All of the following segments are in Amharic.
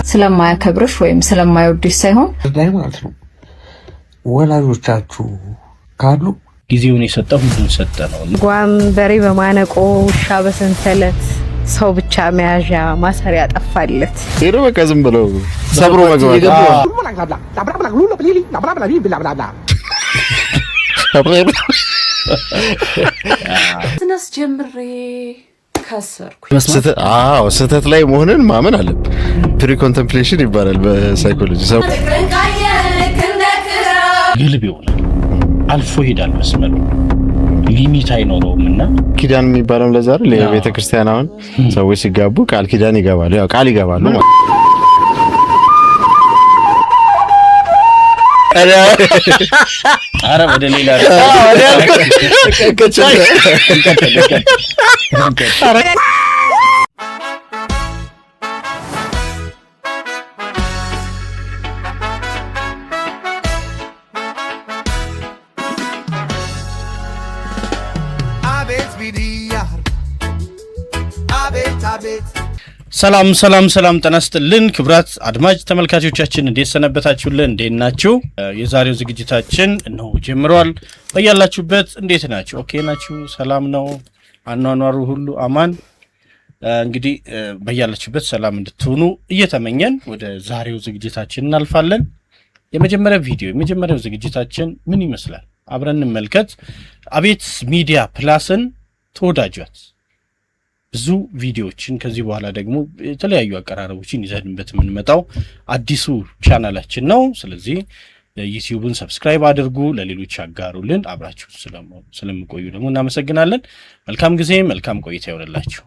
ስለማያከብርሽ ወይም ስለማይወድሽ ሳይሆን ላይ ማለት ነው። ወላጆቻችሁ ካሉ ጊዜውን የሰጠው ሁሉን ሰጠ ነው። ጓም በሬ በማነቆ ውሻ በሰንሰለት ሰው ብቻ መያዣ ማሰሪያ ጠፋለት። ሄዶ በቃ ዝም ብለው ሰብሮ መግባት ስነስ ጀምሬ ከሰርኩ ስህተት ላይ መሆንን ማመን አለብን። ፕሪ ኮንቴምፕሌሽን ይባላል በሳይኮሎጂ። ሰው ግልብ ይሆናል፣ አልፎ ይሄዳል መስመሩ፣ ሊሚት አይኖረውምና ኪዳን የሚባለው ለዛ አይደል? የቤተ ክርስቲያን አሁን ሰዎች ሲጋቡ ቃል ኪዳን ይገባሉ፣ ያው ቃል ይገባሉ ማለት አረ ወደ ሌላ ሰላም ተነስተልን ክብራት አድማጭ ተመልካቾቻችን እንዴት ሰነበታችሁልን? እንዴት ናችሁ? የዛሬው ዝግጅታችን ነው ጀምሯል። በያላችሁበት እንዴት ናችሁ? ኦኬ ናችሁ? ሰላም ነው? አኗኗሩ ሁሉ አማን? እንግዲህ በያላችሁበት ሰላም እንድትሆኑ እየተመኘን ወደ ዛሬው ዝግጅታችን እናልፋለን። የመጀመሪያው ዝግጅታችን ምን ይመስላል? አብረን እንመልከት። አቤት ሚዲያ ፕላስን ተወዳጇት። ብዙ ቪዲዮዎችን ከዚህ በኋላ ደግሞ የተለያዩ አቀራረቦችን ይዘንበት የምንመጣው አዲሱ ቻናላችን ነው። ስለዚህ ዩቲዩብን ሰብስክራይብ አድርጉ፣ ለሌሎች አጋሩልን። አብራችሁ ስለምቆዩ ደግሞ እናመሰግናለን። መልካም ጊዜ፣ መልካም ቆይታ ይሆንላችሁ።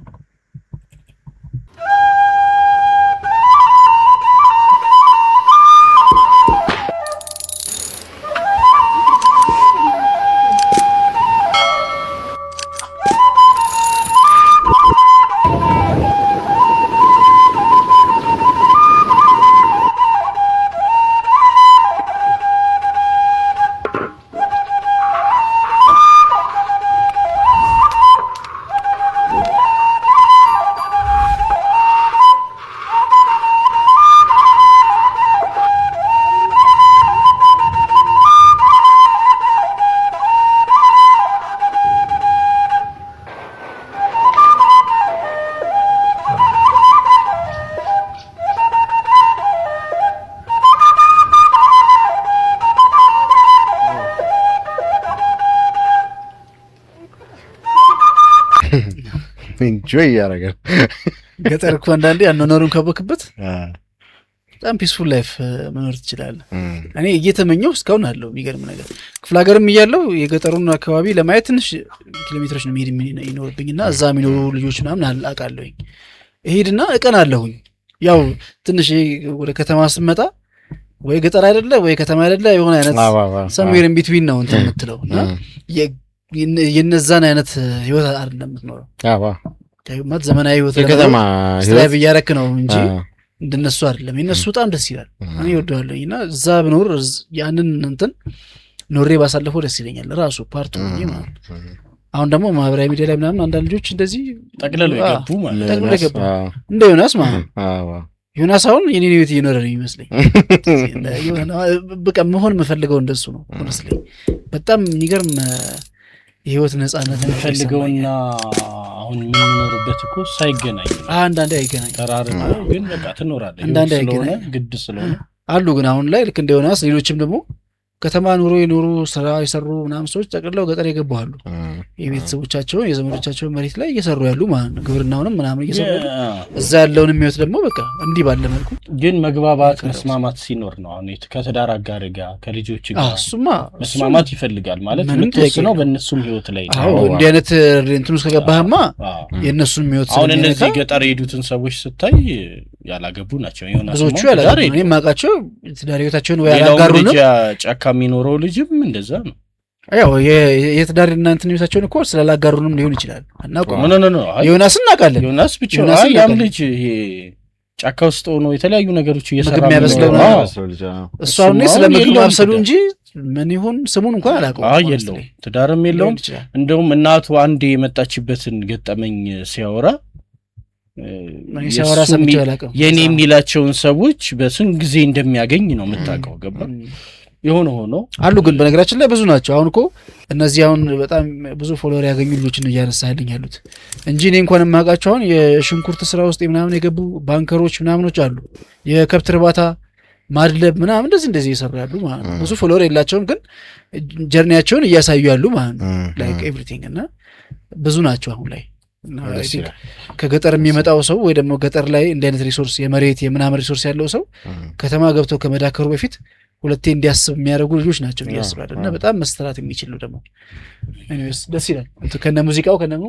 ኢንጆይ ያደርጋል። ገጠር እኮ አንዳንዴ አኗኗሩን ካወቅበት በጣም ፒስፉል ላይፍ መኖር ትችላለህ። እኔ እየተመኘው እስካሁን አለው። የሚገርም ነገር ክፍለ ሀገርም እያለው የገጠሩን አካባቢ ለማየት ትንሽ ኪሎ ሜትሮች ነው መሄድ ይኖርብኝና እዛ የሚኖሩ ልጆች ምናምን አውቃለሁኝ። እሄድና እቀናለሁኝ። ያው ትንሽ ወደ ከተማ ስመጣ ወይ ገጠር አይደለ ወይ ከተማ አይደለ የሆነ አይነት ሰምዌር ኢን ቢትዊን ነው እንትን የምትለው እና የነዛን አይነት ህይወት አይደለም የምትኖረው። ማለት ዘመናዊ ህይወት የከተማ ህይወት እያረክ ነው እንጂ እንደነሱ አይደለም። የነሱ በጣም ደስ ይላል። እኔ እወደዋለሁኝ እና እዛ ብኖር ያንን እንትን ኖሬ ባሳለፈው ደስ ይለኛል። ራሱ ፓርቱ ነው ማለት። አሁን ደግሞ ማህበራዊ ሚዲያ ላይ ምናምን አንዳንድ ልጆች እንደዚህ ጠቅለሉ ይገቡ ማለት እንደ ዮናስ ማለት ዮናስ አሁን የኔን ህይወት እየኖረ ነው ይመስለኝ። በቃ መሆን የምፈልገው እንደሱ ነው ይመስለኝ። በጣም የሚገርም የህይወት ነፃነት ፈልገውና አሁን የምንኖርበት እኮ ሳይገናኝ አንዳንዴ አይገናኝ ተራርቀው ግን በቃ ትኖራለህ። አንዳንዴ አይገናኝ ግድ ስለሆነ አሉ። ግን አሁን ላይ ልክ እንደ ዮናስ ሌሎችም ደግሞ ከተማ ኑሮ የኖሩ ስራ የሰሩ ምናምን ሰዎች ጠቅልለው ገጠር የገባሉ። የቤተሰቦቻቸውን የዘመዶቻቸውን መሬት ላይ እየሰሩ ያሉ ማለት ነው። ግብርናውንም ምናምን እየሰሩ እዛ ያለውን የሚወት ደግሞ በቃ እንዲህ ባለ መልኩ ግን መግባባት መስማማት ሲኖር ነው። አሁን ከተዳር አጋር ጋር ከልጆች ጋር እሱማ መስማማት ይፈልጋል ማለት የምትወስነው በእነሱም ህይወት ላይ ነው። እንዲህ አይነት እንትን ውስጥ ከገባህማ የእነሱም ህይወት አሁን እነዚህ ገጠር የሄዱትን ሰዎች ስታይ ያላገቡ ናቸው። ብዙዎቹ ያላገቡ እኔ የማውቃቸው ትዳር ህይወታቸውን ወይ ያላጋሩ ነው። ጫካ የሚኖረው ልጅም እንደዛ ነው። ያው የትዳር እናንተ ህይወታቸውን እኮ ስላላጋሩንም ሊሆን ይችላል። አናውቀው ኖ ዮናስ እናውቃለን። ዮናስ ብቻ ያም ልጅ ይሄ ጫካ ውስጥ ሆኖ የተለያዩ ነገሮች እየሰራ ነው። እሱ አሁን ስለምግብ ማብሰሉ እንጂ ምን ይሁን ስሙን እንኳን አላውቀውም። የለውም ትዳርም የለውም። እንደውም እናቱ አንዴ የመጣችበትን ገጠመኝ ሲያወራ የኔ የሚላቸውን ሰዎች በስንት ጊዜ እንደሚያገኝ ነው የምታውቀው። ገባ የሆነ ሆኖ አሉ ግን በነገራችን ላይ ብዙ ናቸው። አሁን እኮ እነዚህ አሁን በጣም ብዙ ፎሎወር ያገኙ ልጆችን እያነሳልኝ ያሉት እንጂ እኔ እንኳን የማውቃቸው አሁን የሽንኩርት ስራ ውስጥ ምናምን የገቡ ባንከሮች ምናምኖች አሉ። የከብት እርባታ ማድለብ ምናምን እንደዚህ እየሰሩ ያሉ ማለት ነው። ብዙ ፎሎወር የላቸውም ግን ጀርኒያቸውን እያሳዩ ያሉ ማለት ነው። ላይክ ኤቭሪቲንግ እና ብዙ ናቸው አሁን ላይ። ከገጠር የሚመጣው ሰው ወይ ደግሞ ገጠር ላይ እንደ አይነት ሪሶርስ የመሬት የምናምን ሪሶርስ ያለው ሰው ከተማ ገብቶ ከመዳከሩ በፊት ሁለቴ እንዲያስብ የሚያደርጉ ልጆች ናቸው እያስባለሁ እና በጣም መስተራት የሚችሉ ደግሞ ደስ ይላል። ከነ ሙዚቃው ከነሙ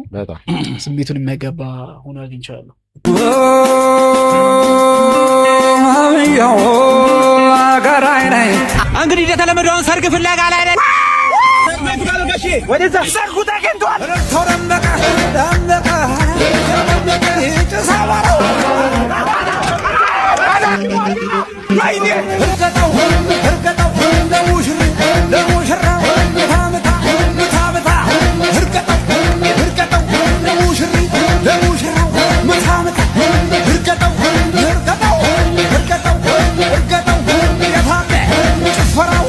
ስሜቱን የሚያጋባ ሆኖ አግኝቼዋለሁ። እንግዲህ እንደተለመደውን ሰርግ ፍለጋ ላይ ነን። ወደዛ ሰርጉ ተገኝቷል። ተረመቀ ደመቀ ተሳባራው ማይኔ እርገጠው ለሙሽራው ታመታ እርገጠው ለሙሽራው ታመታ እርገጠው የታመ ጭፈራው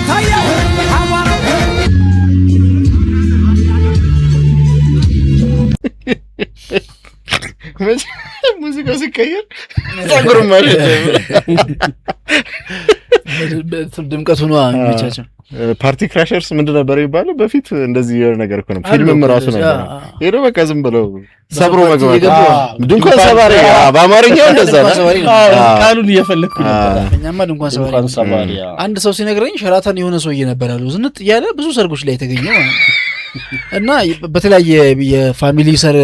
ታያው ሙዚቃው ሲቀየር ጸጉር ማለት ድምቀቱ ነው የሚቻቸው። ፓርቲ ክራሸርስ ምንድን ነበር የሚባለው በፊት? እንደዚህ የሆነ ነገር እኮ ነው። ፊልምም ራሱ ነበር ሄዶ በቃ ዝም ብለው ሰብሮ መግባት ድንኳን ሰባሪ በአማርኛው እንደዛ ነው። ቃሉን እየፈለኩ ነበር። እኛማ ድንኳን ሰባሪ አንድ ሰው ሲነግረኝ ሸራተን የሆነ ሰውዬ ነበር አሉ ዝንጥ እያለ ብዙ ሰርጎች ላይ የተገኘ እና በተለያየ የፋሚሊ ሰር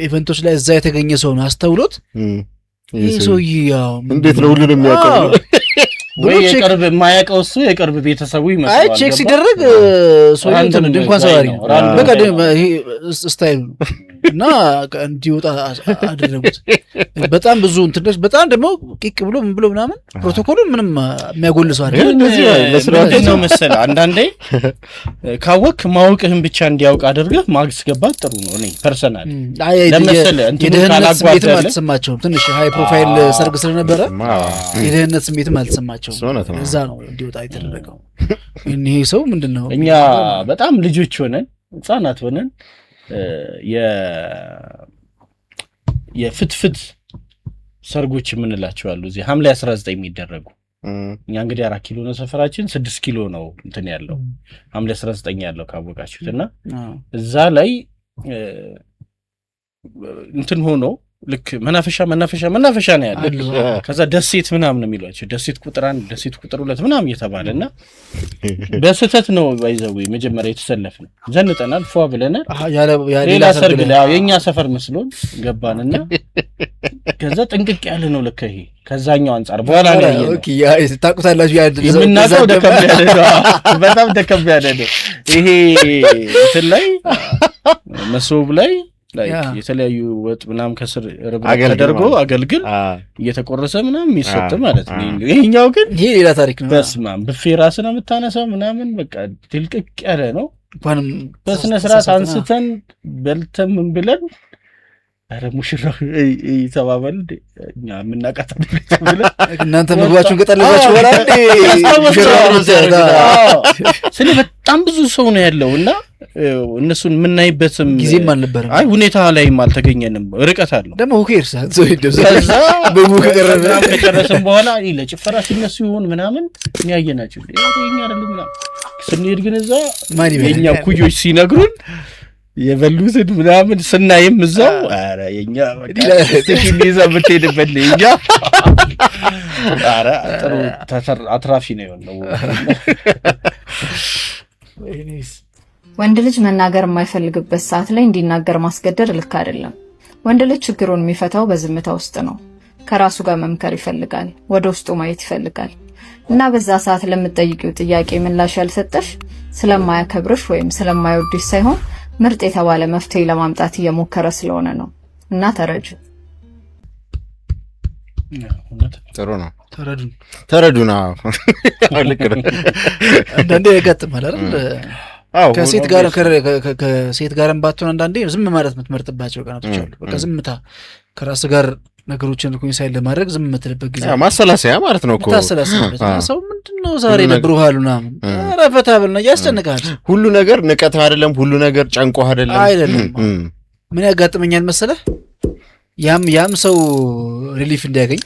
ኢቨንቶች ላይ እዛ የተገኘ ሰው ነው አስተውሎት ይህ ሰውዬ ያው እንዴት ነው ሁሉንም የሚያውቀው ወይ የቅርብ የማያውቀው እሱ የቅርብ ቤተሰቡ ይመስላል። አይ ቼክ ሲደረግ ሰውዬው ድንኳን ሰባሪ ነው በቃ ይሄ ስታይሉ እና እንዲወጣ አደረጉት። በጣም ብዙ እንትነሽ በጣም ደግሞ ቂቅ ብሎ ምን ብሎ ምናምን ፕሮቶኮሉ ምንም የሚያጎል ሰው አይደል። እንደዚህ ነው መሰለ አንዳንዴ ካወቅ ማወቅህን ብቻ እንዲያውቅ አድርገህ ማስገባት ጥሩ ነው። እኔ ፐርሰናል ለምሳሌ እንትን ካላጓደለ አልተሰማቸውም። ትንሽ ሃይ ፕሮፋይል ሰርግ ስለነበረ የደህንነት ስሜትም አልተሰማቸውም። እዛ ነው እንዲወጣ የተደረገው። እኔ ሰው ምንድነው እኛ በጣም ልጆች ሆነን ህጻናት ሆነን የፍትፍት ሰርጎች የምንላቸው አሉ እዚህ ሐምሌ 19 የሚደረጉ። እኛ እንግዲህ 4 ኪሎ ነው ሰፈራችን፣ 6 ኪሎ ነው እንትን ያለው ሐምሌ 19 ያለው ካወቃችሁት እና እዛ ላይ እንትን ሆኖ ልክ መናፈሻ ነው ያለው። ከዛ ደሴት ምናምን ነው የሚሏቸው ደሴት ቁጥር 1 ደሴት ቁጥር 2 ምናምን እየተባለና በስህተት ነው ባይዘው መጀመሪያ የተሰለፍነው። ዘንጠናል ፏ ብለናል። ሌላ ሰርግ ላይ የኛ ሰፈር መስሎን ገባንና ከዛ ጥንቅቅ ያለ ነው ለካ ይሄ ከዛኛው አንፃር በኋላ ነው ያየነው። ኦኬ ያ ታውቁታላችሁ የምናውቀው ደከም ያለ ነው፣ በጣም ደከም ያለ ነው። ይሄ እንትን ላይ መሶብ ላይ የተለያዩ ወጥ ምናምን ከስር ርብራብ ተደርጎ አገልግል እየተቆረሰ ምናምን የሚሰጥ ማለት ነው። ይሄኛው ግን ይሄ ሌላ ታሪክ ነው። በስማም ብፌ ራስን የምታነሳው ምናምን በቃ ትልቅቅ ያለ ነው። እንኳንም በስነ ስርዓት አንስተን በልተን ምን ብለን አረ ሙሽራው ይተባባል እኛ የምናውቃት እናንተ ምግባችሁን ገጠለባችሁ ወራ እንዴ ስለ በጣም ብዙ ሰው ነው ያለው እና እነሱን የምናይበትም ጊዜም አልነበረም። አይ ሁኔታ ላይም አልተገኘንም። ርቀት አለው ደግሞ ሁኬርስ ሰው ይደብዛ በሙክ ከጨረስን በኋላ ለጭፈራ ሲነሱ ይሆን ምናምን ያየናቸው የኛ አይደለም ምናምን ስንሄድ ግን እዛ የኛ ኩዮች ሲነግሩን የበሉትን ምናምን ስናይም እዛው አረ የኛ ስቲኪን ይዛ ብትሄድበት ለኛ አረ ጥሩ አትራፊ ነው የሆነው። ወንድ ልጅ መናገር የማይፈልግበት ሰዓት ላይ እንዲናገር ማስገደድ ልክ አይደለም። ወንድ ልጅ ችግሩን የሚፈታው በዝምታ ውስጥ ነው። ከራሱ ጋር መምከር ይፈልጋል፣ ወደ ውስጡ ማየት ይፈልጋል እና በዛ ሰዓት ለምትጠይቂው ጥያቄ ምላሽ ያልሰጠሽ ስለማያከብርሽ ወይም ስለማይወድሽ ሳይሆን ምርጥ የተባለ መፍትሄ ለማምጣት እየሞከረ ስለሆነ ነው እና ተረጁ። ጥሩ ነው። ተረዱና ልክ ነው። አንዳንዴ ያጋጥማል አይደል? ከሴት ጋር ባትሆን አንዳንዴ ዝም ማለት የምትመርጥባቸው ቀናቶች አሉ። በቃ ዝምታ ከራስ ጋር ነገሮችን ሪኮንሳይል ለማድረግ ዝም የምትልበት ጊዜ ማሰላሰያ ማለት ነው እኮ ታሰላሰያለህ። ሰው ምንድነው ዛሬ ደብሮሃል ምናምን ኧረ ፈታ በልና ያስጨንቃል። ሁሉ ነገር ንቀት አይደለም፣ ሁሉ ነገር ጨንቆ አይደለም። ምን ያጋጥመኛል መሰለህ ያም ሰው ሪሊፍ እንዲያገኝ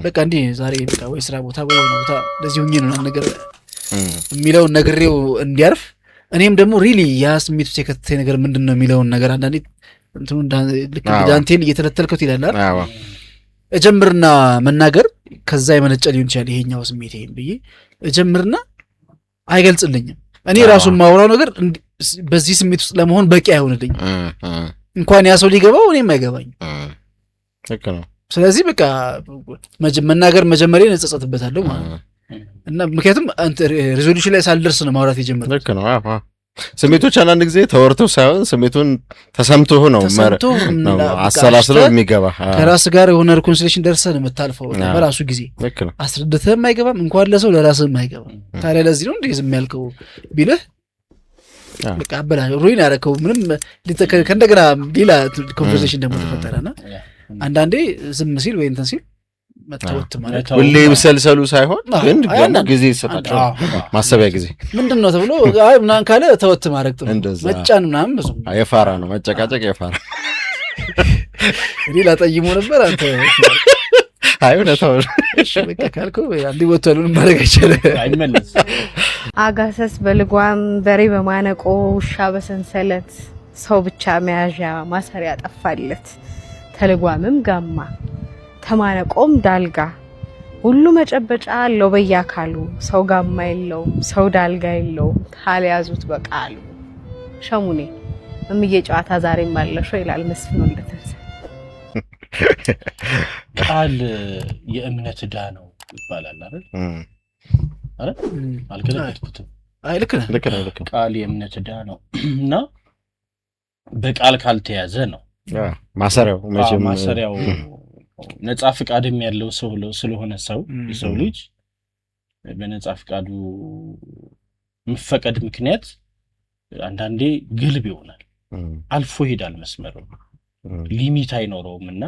በቃ እንዲህ ዛሬ በቃ ወይ ስራ ቦታ ወይ ቦታ ለዚህ ሁኜ ነው ነገር የሚለውን ነግሬው እንዲያርፍ እኔም ደግሞ ሪሊ ያ ስሜት ውስጥ የከተተኝ ነገር ምንድነው የሚለውን ነገር አንዳንዴ እንትኑ ልክ ዳንቴል እየተለተልከው ይላል አይደል እጀምርና መናገር ከዛ የመነጨ ሊሆን ይችላል ይሄኛው ስሜት ይሄን ብዬ እጀምርና አይገልጽልኝም። እኔ ራሱ ማውራው ነገር በዚህ ስሜት ውስጥ ለመሆን በቂ አይሆንልኝ እንኳን ያ ሰው ሊገባው እኔም አይገባኝ። ልክ ነው። ስለዚህ በቃ መናገር መጀመሪያ እጸጸትበታለሁ ማለት ነው። እና ምክንያቱም ሪዞሉሽን ላይ ሳልደርስ ነው ማውራት የጀመረው። ልክ ነው። ስሜቶች አንዳንድ ጊዜ ተወርተው ሳይሆን ስሜቱን ተሰምቶህ ነው አሰላስለው የሚገባ ከራስ ጋር የሆነ ሪኮንሲሌሽን ደርሰህ ነው የምታልፈው በራሱ ጊዜ። አስረድተህም አይገባም እንኳን ለሰው ለራስህም አይገባም። ታዲያ ለዚህ ነው እንዴ ዝም ያልከው ቢልህ በቃ አበላሽ ሩይን ያደረከው ምንም ከእንደገና ሌላ ኮንቨርሴሽን ደግሞ ተፈጠረና አንዳንዴ ዝም ሲል ወይ እንትን ሲል መተውት ማለት ሁሌ ብሰልሰሉ ሳይሆን ግን ደግሞ ጊዜ ይሰጣቸው ማሰቢያ ጊዜ ምንድነው ተብሎ አይ ምናምን ካለ ተወት ማድረግ ጥሩ መጫን ምናምን ብዙ የፋራ ነው መጨቃጨቅ የፋራ ሌላ ጠይሞ ነበር አንተ አይውነታው በቃ ካልኩ አንዲ ወጥቷሉን ማድረግ አይመለስ አጋሰስ በልጓም በሬ በማነቆ ውሻ በሰንሰለት ሰው ብቻ መያዣ ማሰሪያ ጠፋለት ተልጓምም ጋማ ተማነቆም ዳልጋ ሁሉ መጨበጫ አለው በያካሉ ሰው ጋማ የለው ሰው ዳልጋ የለው ታልያዙት በቃሉ ሸሙኔ እምዬ ጨዋታ ዛሬም አለሽ ይላል መስፍን ወልደተንሳ። ቃል የእምነት ዕዳ ነው ይባላል አይደል? አልከለከልኩትም። አይ ልክ ነህ። ቃል የእምነት ዕዳ ነው እና በቃል ካልተያዘ ነው ማሰሪያው ነጻ ፍቃድም ያለው ሰው ስለሆነ ሰው የሰው ልጅ በነጻ ፍቃዱ መፈቀድ ምክንያት አንዳንዴ ግልብ ይሆናል፣ አልፎ ይሄዳል መስመሩ፣ ሊሚት አይኖረውምና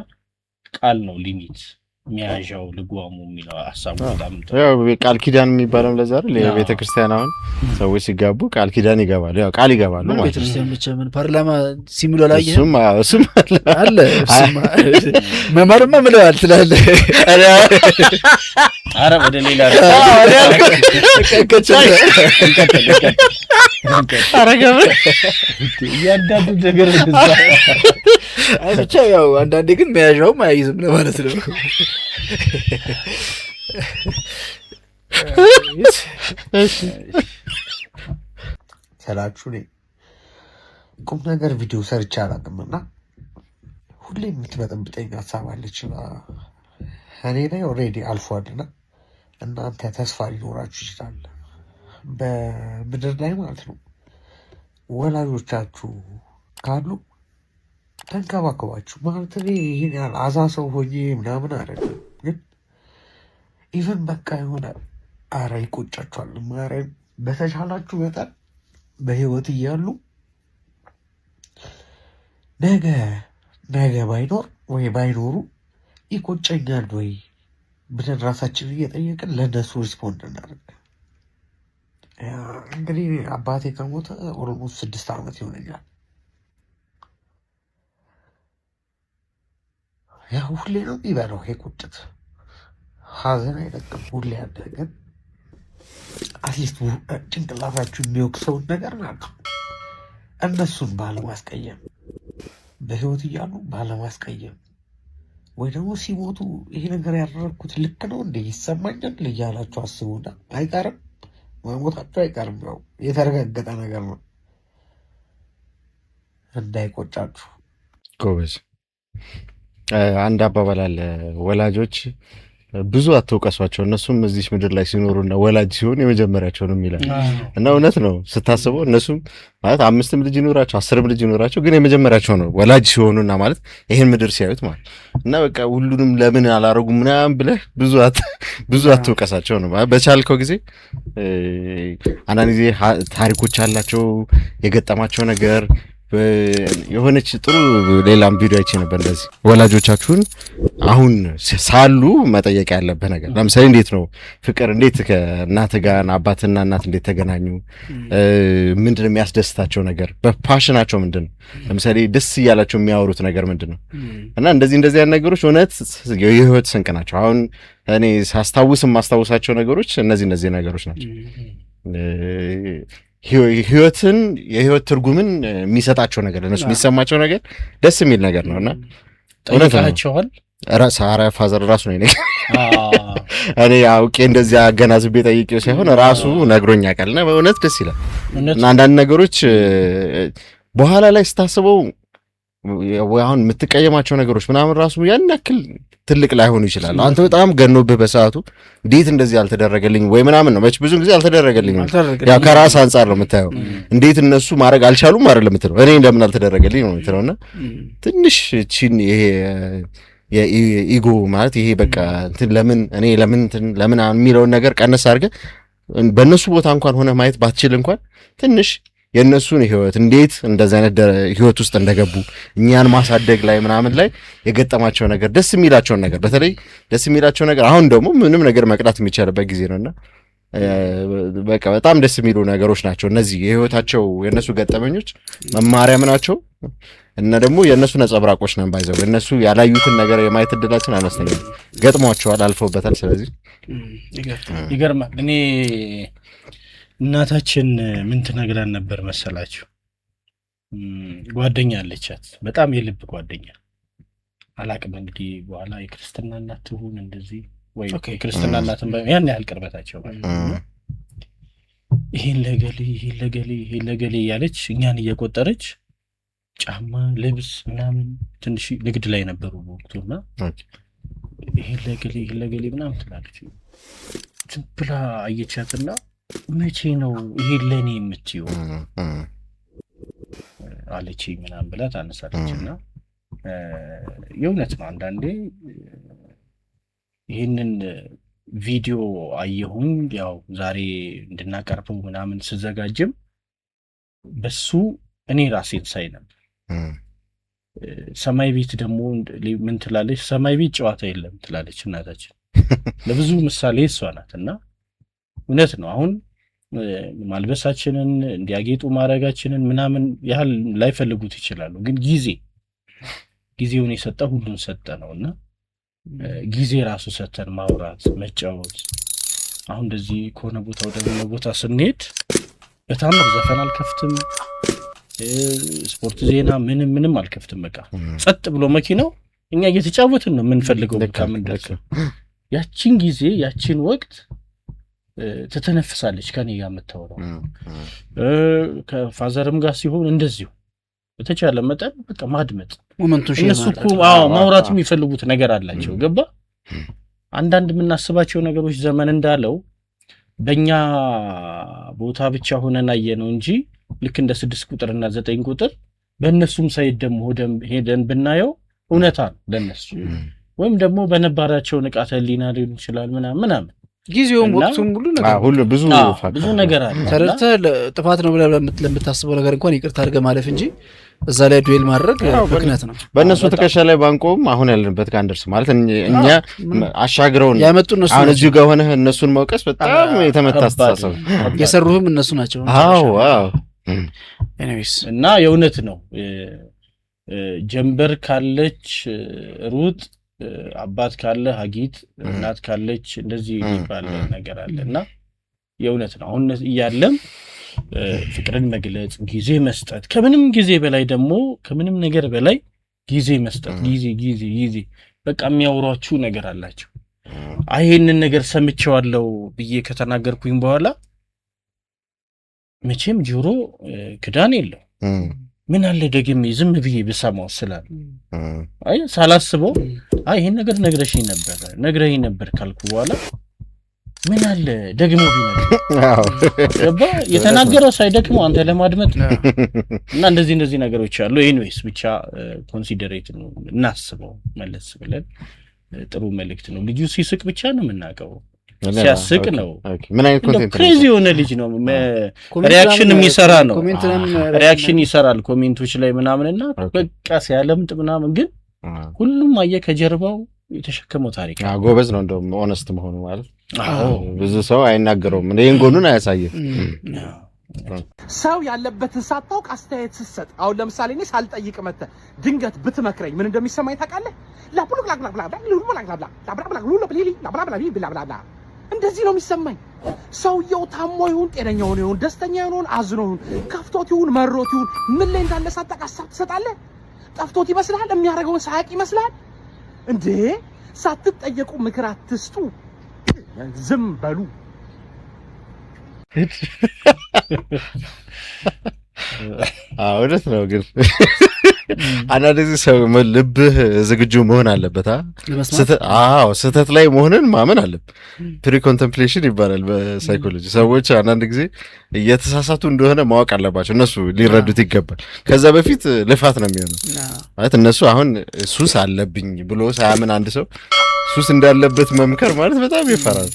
ቃል ነው ሊሚት ሚያዣው ልጓሙ የሚለው ሐሳቡ በጣም ያው ቃል ኪዳን የሚባለው ለዛ አይደል? የቤተ ክርስቲያን አሁን ሰዎች ሲጋቡ ቃል ኪዳን ይገባሉ፣ ያው ቃል ይገባሉ ማለት ነው። ቤተ ክርስቲያን ብቻ ምን ፓርላማ ሲሙላ ላይ እሱም አለ መማርማ ምለዋል ትላለህ። አረ ወደ ሌላ አረጋው ያዳዱ ነገር እንደዛ አይ ብቻ ያው አንዳንዴ ግን መያዣውም አይይዝም ለማለት ነው። ሰላችሁ ላይ ቁም ነገር ቪዲዮ ሰርቻ አላውቅምና ሁሌ የምትመጠብጠኝ ሀሳብ አለች እኔ ላይ ኦልሬዲ አልፏልና እናንተ ተስፋ ሊኖራችሁ ይችላል በምድር ላይ ማለት ነው። ወላጆቻችሁ ካሉ ተንከባከባችሁ ማለት እኔ ይህን ያህል አዛ ሰው ሆኜ ምናምን አይደለም፣ ግን ኢቨን በቃ የሆነ አረ ይቆጫችኋል። ማርያም በተቻላችሁ መጠን በህይወት እያሉ ነገ ባይኖር ወይ ባይኖሩ ይቆጨኛል ወይ ብለን ራሳችንን እየጠየቅን ለእነሱ ሪስፖንድ እናደርግ። እንግዲህ አባቴ ከሞተ ኦልሞስት 6 ዓመት ይሆነኛል። ያው ሁሌ ነው የሚበላው ይሄ ቁጭት፣ ሀዘን አይለቅም ሁሌ ያለ። ግን አትሊስት ጭንቅላታችሁ የሚወቅሰውን ነገር ናቸው እነሱን ባለማስቀየም፣ በህይወት እያሉ ባለማስቀየም፣ ወይ ደግሞ ሲሞቱ ይሄ ነገር ያደረግኩት ልክ ነው እንደ ይሰማኛል እያላችሁ አስቡና አይቀርም መሞታቸው አይቀርም። ያው የተረጋገጠ ነገር ነው። እንዳይቆጫችሁ ጎበዝ። አንድ አባባል አለ፣ ወላጆች ብዙ አትውቀሷቸው፣ እነሱም እዚህ ምድር ላይ ሲኖሩና ወላጅ ሲሆን የመጀመሪያቸው ነው የሚላል እና እውነት ነው ስታስበው። እነሱም ማለት 5 ልጅ ይኖራቸው 10 ልጅ ይኖራቸው ግን የመጀመሪያቸው ነው ወላጅ ሲሆኑና ማለት ይሄን ምድር ሲያዩት ማለት እና በቃ ሁሉንም ለምን አላረጉም ምናምን ብለህ ብዙ አትውቀሳቸው ነው። በቻልከው ጊዜ አንዳንድ ጊዜ ታሪኮች አላቸው የገጠማቸው ነገር የሆነች ጥሩ ሌላም ቪዲዮ አይቼ ነበር እንደዚህ ወላጆቻችሁን አሁን ሳሉ መጠየቅ ያለበት ነገር ለምሳሌ እንዴት ነው ፍቅር እንዴት ከእናት ጋር አባትና እናት እንዴት ተገናኙ ምንድነው የሚያስደስታቸው ነገር በፓሽናቸው ምንድነው ለምሳሌ ደስ እያላቸው የሚያወሩት ነገር ምንድነው እና እንደዚህ ያን ነገሮች እውነት የህይወት ስንቅ ናቸው አሁን እኔ ማስታወሳቸው ነገሮች እነዚህ ነገሮች ናቸው ህይወትን የህይወት ትርጉምን የሚሰጣቸው ነገር ለነሱ የሚሰማቸው ነገር ደስ የሚል ነገር ነውና ጠይቃቸዋል ራሳራ ፋዘር ራሱ ነው እኔ አውቄ እንደዚህ አገናዝቤ ጠይቄው ሳይሆን ራሱ ነግሮኛ ቃልና በእውነት ደስ ይላል እና አንዳንድ ነገሮች በኋላ ላይ ስታስበው አሁን የምትቀየማቸው ነገሮች ምናምን ራሱ ያን ያክል ትልቅ ላይሆኑ ይችላል አንተ በጣም ገኖብህ በሰዓቱ እንዴት እንደዚህ ያልተደረገልኝ ወይ ምናምን ነው ብዙ ጊዜ ያልተደረገልኝ ያው ከራስ አንፃር ነው የምታየው እንዴት እነሱ ማድረግ አልቻሉም አይደል የምትለው እኔ እንደምን አልተደረገልኝ ነው የምትለውና ትንሽ ቺን ይሄ የኢጎ ማለት ይሄ በቃ እንትን ለምን የሚለውን ነገር ቀነስ አድርገህ በእነሱ ቦታ እንኳን ሆነ ማየት ባትችል እንኳን ትንሽ የነሱን ህይወት እንዴት እንደዛ አይነት ህይወት ውስጥ እንደገቡ እኛን ማሳደግ ላይ ምናምን ላይ የገጠማቸው ነገር ደስ የሚላቸውን ነገር በተለይ ደስ የሚላቸው ነገር አሁን ደግሞ ምንም ነገር መቅዳት የሚቻልበት ጊዜ ነውና በቃ በጣም ደስ የሚሉ ነገሮች ናቸው እነዚህ የህይወታቸው የነሱ ገጠመኞች መማሪያም ናቸው እና ደግሞ የነሱ ነጸብራቆች ነን ባይዘው እነሱ ያላዩትን ነገር የማየት እድላችን አነስተኛ ገጥሟቸዋል አልፈውበታል ስለዚህ ይገርማል እኔ እናታችን ምን ትነግረን ነበር መሰላችሁ ጓደኛ አለቻት በጣም የልብ ጓደኛ አላቅም እንግዲህ በኋላ የክርስትና እናት ትሁን እንደዚህ ወይ የክርስትና እናትን ያን ያህል ቅርበታቸው ይሄን ለገሌ ያለች እኛን እየቆጠረች ጫማ ልብስ ምናምን ትንሽ ንግድ ላይ ነበሩ ወቅቱና ይሄን ለገሌ ምናምን ትላለች ዝም ብላ አየቻትና መቼ ነው ይሄ ለኔ የምትይው አለች ምናምን ብላ ታነሳለችና የእውነት ነው አንዳንዴ ይሄንን ቪዲዮ አየሁኝ ያው ዛሬ እንድናቀርበው ምናምን ስዘጋጅም በሱ እኔ ራሴን ሳይ ነበር ሰማይ ቤት ደግሞ ምን ትላለች ሰማይ ቤት ጨዋታ የለም ትላለች እናታችን ለብዙ ምሳሌ እሷ ናትና እውነት ነው አሁን ማልበሳችንን እንዲያጌጡ ማድረጋችንን ምናምን ያህል ላይፈልጉት ይችላሉ ግን ጊዜውን የሰጠ ሁሉን ሰጠ ነውና ጊዜ ራሱ ሰተን ማውራት መጫወት አሁን እንደዚህ ከሆነ ቦታ ወደ ሆነ ቦታ ስንሄድ በጣም ዘፈን አልከፍትም ስፖርት ዜና ምንም አልከፍትም በቃ ጸጥ ብሎ መኪናው እኛ እየተጫወትን ነው የምንፈልገው በቃ ምንድነው ያቺን ጊዜ ያቺን ወቅት ተተነፍሳለች ከኔ ጋር የምታወራው ከፋዘርም ጋር ሲሆን እንደዚሁ በተቻለ መጠን በቃ ማድመጥ እነሱ እኮ ማውራት የሚፈልጉት ነገር አላቸው ገባ አንዳንድ የምናስባቸው ነገሮች ዘመን እንዳለው በእኛ ቦታ ብቻ ሆነን አየነው እንጂ ልክ እንደ 6 ቁጥርና 9 ቁጥር በእነሱም ሳይድ ደግሞ ሄደን ብናየው እውነታ ነው ለነሱ ወይም ደግሞ በነባራቸው ንቃተ ህሊና ሊሆን ይችላል ምናምን ጊዜውም ወቅቱም ሁሉ ብዙ ነገር አለ ተረድተህ ጥፋት ነው ብለህ ለምታስበው ነገር እንኳን ይቅርታ አድርገህ ማለፍ እንጂ እዛ ላይ ዱኤል ማድረግ ምክንያት ነው በእነሱ ትከሻ ላይ ባንቆም አሁን ያለንበት ጋር እንደርስ ማለት እኛ አሻግረውን ያመጡ እነሱ አሁን እዚሁ ጋር ሆነህ እነሱን መውቀስ በጣም የተመታ አስተሳሰብ የሰሩህም እነሱ ናቸው ኤኒዌይስ እና የእውነት ነው ጀንበር ካለች ሩጥ አባት ካለ ሀጊት እናት ካለች እንደዚህ ይባል ነገር አለና የእውነት ነው አሁን እያለም ፍቅርን መግለጽ ጊዜ መስጠት ከምንም ጊዜ በላይ ደግሞ ከምንም ነገር በላይ ጊዜ መስጠት ጊዜ በቃ የሚያወሯችሁ ነገር አላቸው ይሄንን ነገር ሰምቼዋለሁ ብዬ ከተናገርኩኝ በኋላ መቼም ጆሮ ክዳን የለው ምን አለ ደግሜ ዝም ብዬ ብሰማው ስላል ሳላስበው ይሄን ነገር ነግረሽኝ ነበር ካልኩ በኋላ ምን አለ ደግሞ ቢነግር የተናገረው ሳይደክመው አንተ ለማድመጥ እና እንደዚህ ነገሮች አሉ ኤኒዌይስ ብቻ ኮንሲደሬት ነው እናስበው መለስ ብለን ጥሩ መልእክት ነው ልጁ ሲስቅ ብቻ ነው የምናውቀው ሲያስቅ ነው። ምን አይነት ኮንቴንት ክሬዚ የሆነ ልጅ ነው። ሪያክሽን የሚሰራ ነው። ሪያክሽን ይሰራል ኮሜንቶች ላይ ምናምንና በቃ ሲያለምጥ ምናምን፣ ግን ሁሉም አየ ከጀርባው የተሸከመው ታሪክ ነው። ጎበዝ ነው እንደውም ኦነስት መሆኑ ማለት ብዙ ሰው አይናገረውም። ይሄን ጎኑን አያሳየም። ሰው ያለበትን ሳታውቅ አስተያየት ስትሰጥ፣ አሁን ለምሳሌ እኔ ሳልጠይቅ መተህ ድንገት ብትመክረኝ ምን እንደሚሰማኝ ታውቃለህ? እንደዚህ ነው የሚሰማኝ። ሰውየው ታሞ ይሁን ጤነኛ ሆኖ ይሁን ደስተኛ ይሁን አዝኖ ይሁን ከፍቶት ይሁን መሮት ይሁን ምን ላይ እንዳለ ሳታውቅ ሀሳብ ትሰጣለህ። ጠፍቶት ይመስልሃል? የሚያደርገውን ሳያውቅ ይመስልሃል እንዴ? ሳትጠየቁ ምክር አትስጡ፣ ዝም በሉ። እውነት ነው። ግን አንዳንድ ጊዜ ሰው ልብህ ዝግጁ መሆን አለበት። ስህተት ላይ መሆንን ማመን አለብህ። ፕሪ ኮንተምፕሌሽን ይባላል በሳይኮሎጂ። ሰዎች አንዳንድ ጊዜ እየተሳሳቱ እንደሆነ ማወቅ አለባቸው፣ እነሱ ሊረዱት ይገባል። ከዛ በፊት ልፋት ነው የሚሆነው ማለት እነሱ አሁን ሱስ አለብኝ ብሎ ሳያምን አንድ ሰው ሱስ እንዳለበት መምከር ማለት በጣም ይፈራል።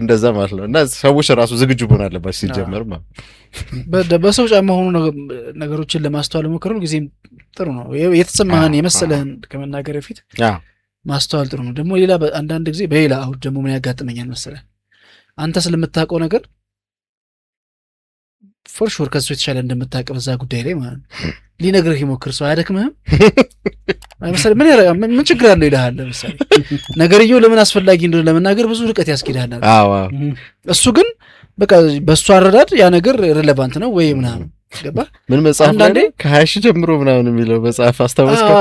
እንደዛ ማለት ነው። እና ሰዎች ራሱ ዝግጁ መሆን አለባቸው ሲጀመር ማለት በሰው ጫማ ሆኑ ነገሮችን ለማስተዋል ሞከሩ ጊዜ ጥሩ ነው። የተሰማህን የመሰለህን ከመናገር በፊት ማስተዋል ጥሩ ነው። ደግሞ ሌላ አንዳንድ ጊዜ በሌላ አሁን ደግሞ ምን ያጋጥመኛል መሰለህ፣ አንተ ስለምታውቀው ነገር ፎር ሹር ከሱ የተሻለ እንደምታውቅ በዛ ጉዳይ ላይ ማለት ነው ሊነግርህ ይሞክር ሰው አያደክምህም? ለምሳሌ ምን ችግር አለው ይልሃል። ለምሳሌ ነገርየው ለምን አስፈላጊ እንደሆነ ለመናገር ብዙ ርቀት ያስኬዳል። እሱ ግን በቃ በሱ አረዳድ ያ ነገር ሪሌቫንት ነው ወይ ምናምን ገባ። ምን መጽሐፍ ላይ ከ20 ሺህ ጀምሮ ምናምን የሚለው መጽሐፍ አስታወስከው?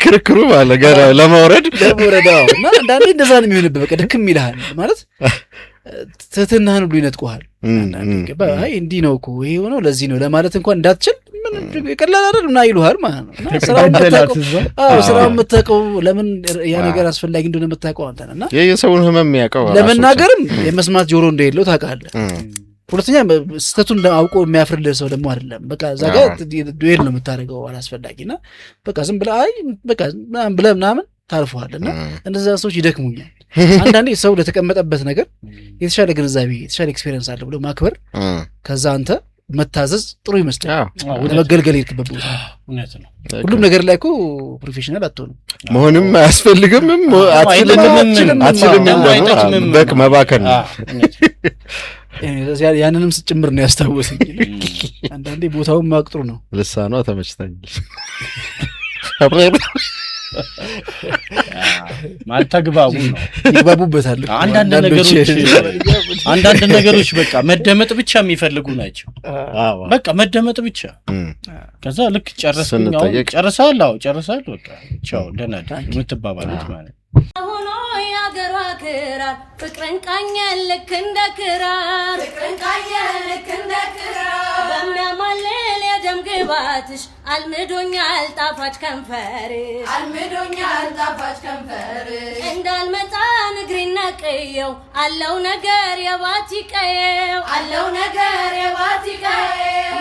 ክርክሩ ማለት ገና ለማውረድ እና አንዳንዴ እንደዛ ነው የሚሆንብህ። በቃ ድክም ይልሃል ማለት ትህትናህን ሁሉ ይነጥቁሃል። አይ እንዲህ ነው እኮ ይሄ ሆነው ለዚህ ነው ለማለት እንኳን እንዳትችል ቀላል አይደል ምናምን ይሉሃል ማለት ነው። ስራውን የምታውቀው ለምን ያ ነገር አስፈላጊ እንደሆነ የምታውቀው አንተ ነህ። እና የሰውን ህመም የሚያውቀው ለመናገርም የመስማት ጆሮ እንደሌለው ታውቃለህ። ሁለተኛ ስህተቱን አውቆ የሚያፍርልህ ሰው ደግሞ አይደለም። በቃ እዛ ጋር ዱኤል ነው የምታደርገው አላስፈላጊና በቃ ዝም ብለህ አይ በቃ ብለህ ምናምን ታልፈዋል። እና እንደዛ ሰዎች ይደክሙኛል። አንዳንዴ ሰው ለተቀመጠበት ነገር የተሻለ ግንዛቤ የተሻለ ኤክስፔሪየንስ አለ ብሎ ማክበር፣ ከዛ አንተ መታዘዝ ጥሩ ይመስላል። ለመገልገል ይልክበት ቦታ ሁሉም ነገር ላይ እኮ ፕሮፌሽናል አትሆንም፣ መሆንም አያስፈልግምም፣ አትችልም፣ በቅ መባከን ነው። ያንንም ስጭምር ነው ያስታወሰኝ። አንዳንዴ ቦታውን ማቅጥሩ ነው። ልሳኗ ተመችታኛል። ማልተግባቡ ነው ይግባቡበታል። አንዳንድ ነገሮች በቃ መደመጥ ብቻ የሚፈልጉ ናቸው። በቃ መደመጥ ብቻ። ከዛ ልክ ጨረስኩኝ፣ ጨርሳል፣ ጨርሳል፣ በቃ ቻው ደህና የምትባባሉት ማለት ሆኖ ያገሯ ክራር ፍቅርን ቃኘ ልክ እንደ ክራር በሚያማልል የደም ግባትሽ አልምዶኛል ጣፋጭ ከንፈር እንዳልመጣ ንግሪና ቀየው አለው ነገር የባቲ ቀየው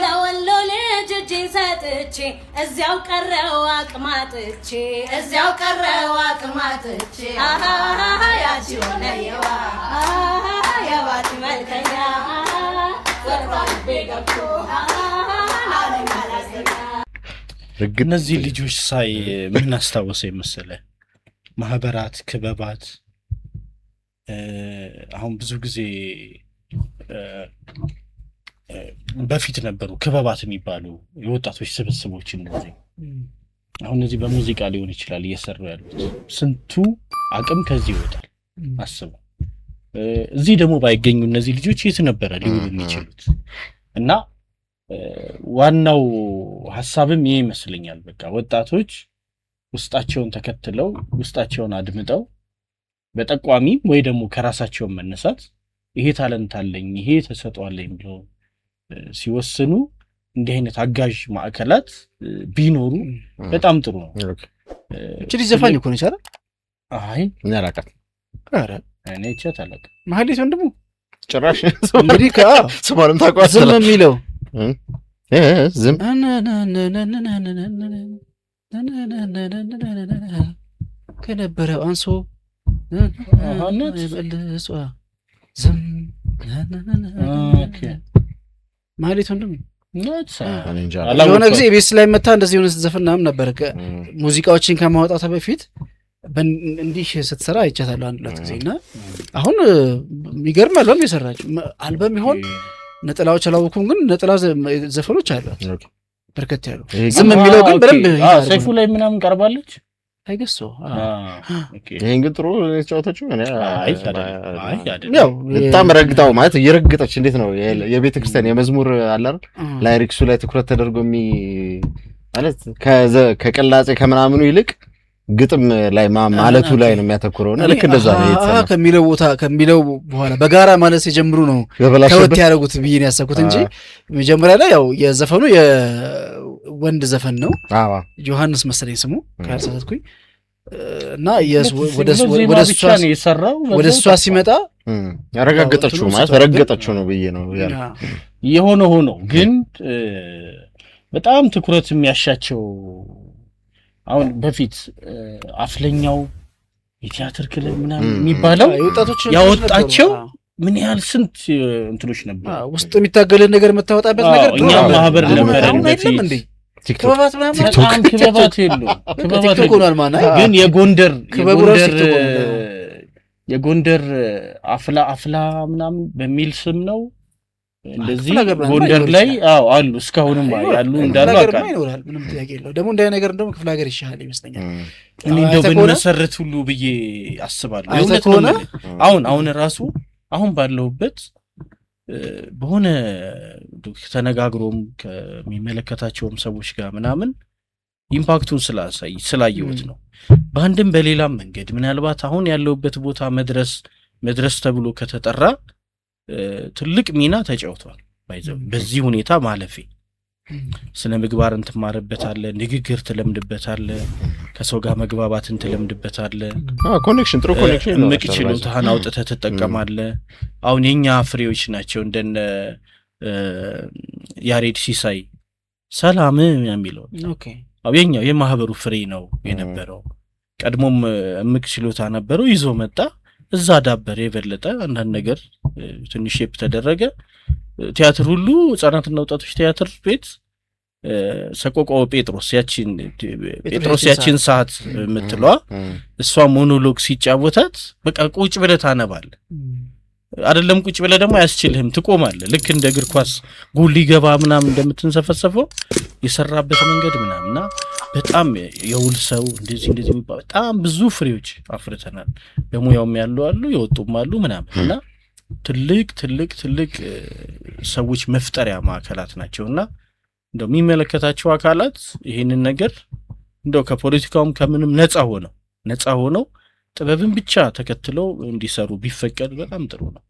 ለወሎ ልጅ እጅን ሰጥቼ እዚያው ቀረው አቅማጥቼ ያቺ ሆነየዋ የባቲ መልከኛ ገብቶ እነዚህ ልጆች ሳይ ምን አስታወሰኝ መሰለህ? ማህበራት፣ ክበባት አሁን ብዙ ጊዜ በፊት ነበሩ ክበባት የሚባሉ የወጣቶች ስብስቦች። እነዚህ አሁን እነዚህ በሙዚቃ ሊሆን ይችላል እየሰሩ ያሉት። ስንቱ አቅም ከዚህ ይወጣል አስቡ። እዚህ ደግሞ ባይገኙ እነዚህ ልጆች የት ነበረ ሊውሉ የሚችሉት? እና ዋናው ሐሳብም ይሄ ይመስለኛል። በቃ ወጣቶች ውስጣቸውን ተከትለው ውስጣቸውን አድምጠው በጠቋሚ ወይ ደግሞ ከራሳቸው መነሳት ይሄ ታለንት አለኝ ይሄ ተሰጥቷለኝ ብለው ሲወስኑ እንዲህ አይነት አጋዥ ማዕከላት ቢኖሩ በጣም ጥሩ ነው። እቺ ዘፋኝ እኮ ነው ይቻላል። አይ እኛ አላውቃትም። ኧረ እኔ እቻት አላውቅም። ማህሌት ወንድሙ ጭራሽ እንግዲህ ስሟንም ታውቀዋለህ። ዝም የሚለው ዝም ከነበረው አንሶ ማለት ወንድም አላወቅኩም። የሆነ ጊዜ ቤት ላይ መታ እንደዚህ የሆነ ዘፈን ምናምን ነበር ሙዚቃዎችን ከማውጣቷ በፊት እንዲህ ስትሰራ አይቻታለሁ አንድ ሁለት ጊዜ እና አሁን የሚገርም አልበም የሰራችው አልበም ይሆን ነጠላዎች አላወኩም፣ ግን ነጠላ ዘፈኖች አሏት በርከት ያሉ። ዝም የሚለው ግን በደንብ ሰይፉ ላይ ምናምን ቀርባለች አይገሶ። ይሄን ግን ጥሩ ተጫወተችው። ያው በጣም ረግጣው ማለት እየረገጠች እንዴት ነው የቤተ ክርስቲያን የመዝሙር አለ አይደል ላይሪክሱ ላይ ትኩረት ተደርጎ ማለት ከቅላጼ ከምናምኑ ይልቅ ግጥም ላይ ማለቱ ላይ ነው የሚያተኩረው እና ልክ እንደዛ ነው የተሰማው። ከሚለው ቦታ ከሚለው በኋላ በጋራ ማለት ሲጀምሩ ነው ተወት ያደረጉት ብዬ ነው ያሰብኩት እንጂ መጀመሪያ ላይ ያው የዘፈኑ የወንድ ዘፈን ነው። ዮሐንስ መሰለኝ ስሙ ካልተሳሳትኩኝ እና ወደ እሷ ሲመጣ ያረጋገጠችው ማለት ረገጠችው ነው ብዬ ነው የሆነ ሆኖ ግን በጣም ትኩረት የሚያሻቸው አሁን በፊት አፍለኛው የቲያትር ክለብ ምናምን የሚባለው ያወጣቸው ምን ያህል ስንት እንትሎች ነበር ውስጥ የሚታገልን ነገር የምታወጣበት ነገር እኛ ማህበር ነበረን በፊት ክበባት ምናምን በጣም ክበባት ግን የጎንደር አፍላ ምናምን በሚል ስም ነው እንደዚህ ጎንደር ላይ አሉ እስካሁንም ያሉ እንዳሉ ይኖራል። ምንም ጥያቄ የለው። ደግሞ እንዳይ ነገር እንደውም ክፍለ ሀገር ይሻላል ይመስለኛል። እኔ እንደው ብንመሰረት ሁሉ ብዬ አስባለሁ። አሁን ራሱ አሁን ባለውበት በሆነ ተነጋግሮም ከሚመለከታቸውም ሰዎች ጋር ምናምን ኢምፓክቱን ስላየሁት ነው። በአንድም በሌላም መንገድ ምናልባት አሁን ያለውበት ቦታ መድረስ ተብሎ ከተጠራ ትልቅ ሚና ተጫውቷል። በዚህ ሁኔታ ማለፌ ስነ ምግባርን ትማርበታለህ፣ ንግግር ትለምድበታለህ፣ ከሰው ጋር መግባባትን ትለምድበታለህ፣ ኮኔክሽን ጥሩ ኮኔክሽን ነው። እምቅ ችሎታህን አውጥተህ ትጠቀማለህ። አሁን የኛ ፍሬዎች ናቸው እንደነ ያሬድ ሲሳይ ሰላም የሚለው የኛው የማህበሩ ፍሬ ነው የነበረው። ቀድሞም እምቅ ችሎታ ነበረው ይዞ መጣ፣ እዛ ዳበረ የበለጠ አንዳንድ ነገር ትንሽ ሼፕ ተደረገ። ቲያትር ሁሉ ህጻናትና ወጣቶች ቲያትር ቤት ሰቆቃወ ጴጥሮስ ያቺን ሰዓት የምትለዋ እሷ ሞኖሎግ ሲጫወታት በቃ ቁጭ ብለህ ታነባለህ። አይደለም ቁጭ ብለህ ደግሞ አያስችልህም፣ ትቆማለህ። ልክ እንደ እግር ኳስ ጎል ሊገባ ምናምን እንደምትንሰፈሰፈው የሰራበት መንገድ ምናምንና በጣም የውል ሰው እንደዚህ በጣም ብዙ ፍሬዎች አፍርተናል። በሙያውም ያሉ አሉ፣ የወጡም አሉ ምናምን እና ትልቅ ሰዎች መፍጠሪያ ማዕከላት ናቸውና እንደው የሚመለከታቸው አካላት ይሄንን ነገር እንደው ከፖለቲካውም ከምንም ነፃ ሆነው ጥበብን ብቻ ተከትለው እንዲሰሩ ቢፈቀድ በጣም ጥሩ ነው።